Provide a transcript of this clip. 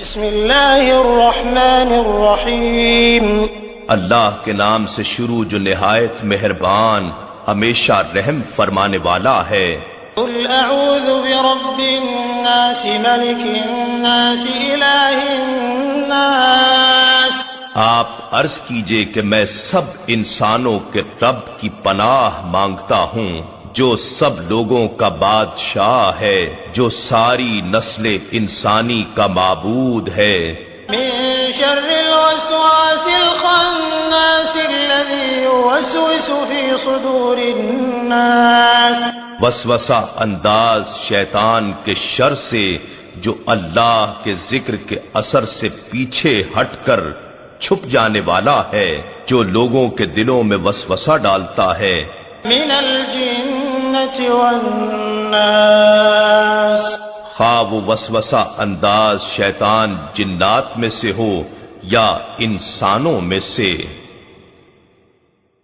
بسم اللہ الرحمن الرحیم اللہ کے نام سے شروع جو نہایت مہربان ہمیشہ رحم فرمانے والا ہے۔ قل اعوذ برب الناس ملک الناس الہ الناس، آپ عرض کیجئے کہ میں سب انسانوں کے رب کی پناہ مانگتا ہوں جو سب لوگوں کا بادشاہ ہے، جو ساری نسل انسانی کا معبود ہے۔ من شر الوسواس الخناس الذي يوسوس في صدور الناس، وسوسہ انداز شیطان کے شر سے جو اللہ کے ذکر کے اثر سے پیچھے ہٹ کر چھپ جانے والا ہے، جو لوگوں کے دلوں میں وسوسہ ڈالتا ہے۔ من الجنة والناس، خواہ وہ وسوسہ انداز شیطان جنات میں سے ہو یا انسانوں میں سے۔